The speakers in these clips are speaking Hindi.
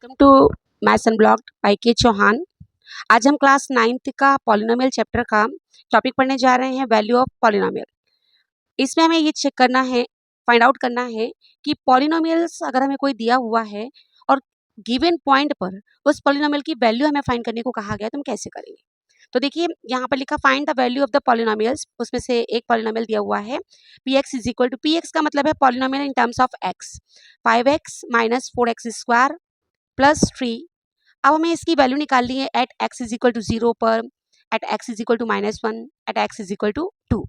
Welcome to maths unblocked by K Chauhan. आज हम क्लास 9th का पॉलिनोमियल चैप्टर का टॉपिक पढ़ने जा रहे हैं, वैल्यू ऑफ पॉलिनोमियल। इसमें हमें ये चेक करना है, फाइंड आउट करना है कि पॉलिनोमियल्स अगर हमें कोई दिया हुआ है और गिवन पॉइंट पर उस पॉलिनोमियल की वैल्यू हमें फाइंड करने को कहा गया तो हम कैसे करेंगे। तो देखिए यहाँ पर लिखा find the value of the polynomials. उसमें से एक पॉलिनोमियल दिया हुआ है p x is equal to, p x का मतलब है polynomial in terms of x, 5x minus 4x square plus 3। अब हमें इसकी वैल्यू निकालनी है at x is equal to 0 पर, at x is equal to -1, at x is equal to 2।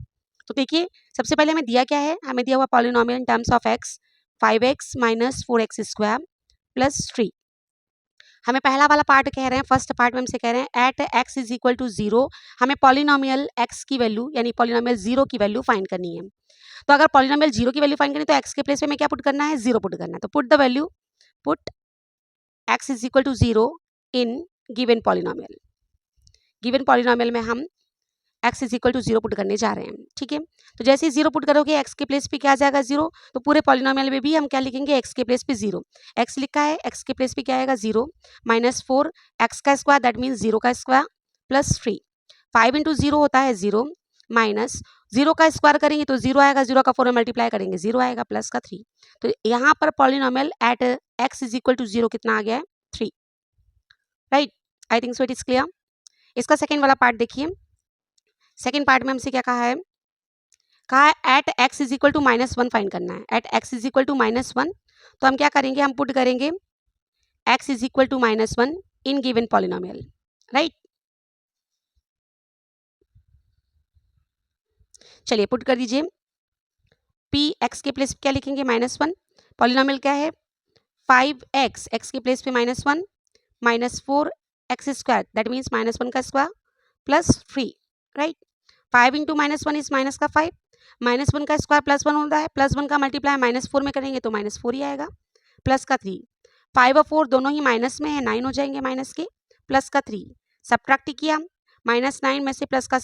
तो देखिए सबसे पहले हमें दिया क्या है, हमें दिया हुआ polynomial in terms of x 5x minus 4x square plus 3। हमें पहला वाला पार्ट कह रहे हैं, फर्स्ट पार्ट में हमसे कह रहे हैं at x is equal to 0 हमें पॉलिनोमियल एक्स की वैल्यू यानी पॉलिनोमियल 0 की वैल्यू फाइंड करनी है। तो अगर पॉलिनोमियल 0 की वैल्यू फाइंड करनी है तो एक्स के प्लेस पे हमें क्या पुट करना है, 0 पुट करना है। तो put the value, put x is equal to 0 in given polynomial. Given polynomial में हम x is equal to 0 put करने जा रहे हैं, ठीक है। तो जैसे ही 0 पुट करोगे x के प्लेस पे क्या आ जाएगा, 0। तो पूरे पॉलिनोमियल में भी हम क्या लिखेंगे, x के प्लेस पे 0। x लिखा है, x के प्लेस पे क्या आएगा, 0 माइनस 4 x का स्क्वायर दैट मीन्स 0 का स्क्वायर प्लस 3। 5 इंटू 0 होता है 0 माइनस 0 का स्क्वायर करेंगे तो 0 आएगा, 0 का 4 में मल्टीप्लाई करेंगे 0 आएगा प्लस का 3। तो यहाँ पर polynomial at x is equal to 0 कितना आ गया है, 3। Right, I think so it is clear. इसका सेकेंड वाला पार्ट देखिए। सेकेंड पार्ट में हमसे क्या कहा है, at x is equal to -1 find करना है। At x is equal to -1 तो हम क्या करेंगे, हम पुट करेंगे x is equal to -1 in given polynomial. Right, चलिए पुट कर दीजिए। p x के प्लेस पे क्या लिखेंगे, -1। पॉलिनोमियल क्या है 5x, x के प्लेस पे -1 minus 4x square that means -1 का square plus 3। Right, 5 into -1 is minus का 5, -1 का स्क्वायर +1 होता है, +1 का मल्टीप्लाई -4 में करेंगे तो -4 ही आएगा प्लस का 3। 5 और 4 दोनों ही माइनस में है, 9 हो जाएंगे माइनस के, प्लस का 3 सब्ट्रैक्ट किया, -9 में से प्लस का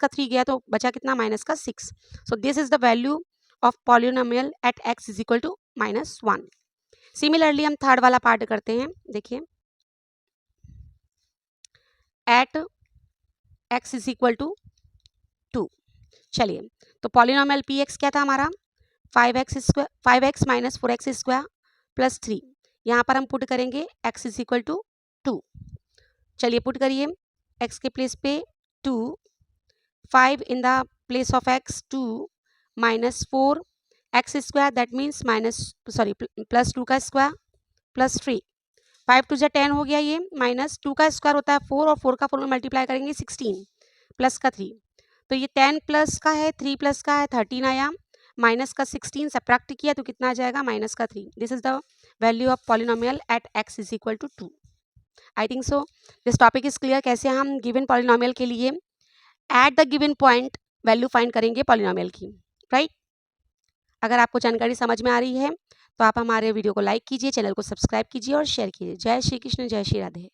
3 गया तो बचा कितना, माइनस का 6। So this is the value of polynomial at x is equal to -1। Similarly हम थर्ड वाला पार्ट करते हैं। देखिए at x is equal to 2। चलिए तो पॉलिनोमियल पी एक्स क्या था हमारा, 5x minus 4x square plus 3। यहाँ पर हम पुट करेंगे x इज इक्वल टू 2। चलिए पुट करिए, x के प्लेस पे 2, 5 in the place of x 2 minus 4x square that means +2 का स्क्वायर प्लस 3। 5 टू 10 हो गया, ये माइनस 2 का स्क्वायर होता है 4 और 4 का 4 में मल्टीप्लाई करेंगे 16 प्लस का 3। तो ये 10 प्लस का है, 3 प्लस का है 13 आया, माइनस का 16 सब्ट्रैक्ट किया तो कितना आ जाएगा, माइनस का 3। This is the value of polynomial at x is equal to 2। I think so this topic is clear, कैसे हम गिवन पॉलिनोमियल के लिए at the given point value find करेंगे पॉलिनोमियल की। राइट, अगर आपको जानकारी समझ में आ रही है तो आप हमारे वीडियो को लाइक कीजिए, चैनल को सब्सक्राइब कीजिए और शेयर कीजिए। जय श्री कृष्ण, जय श्री राधे।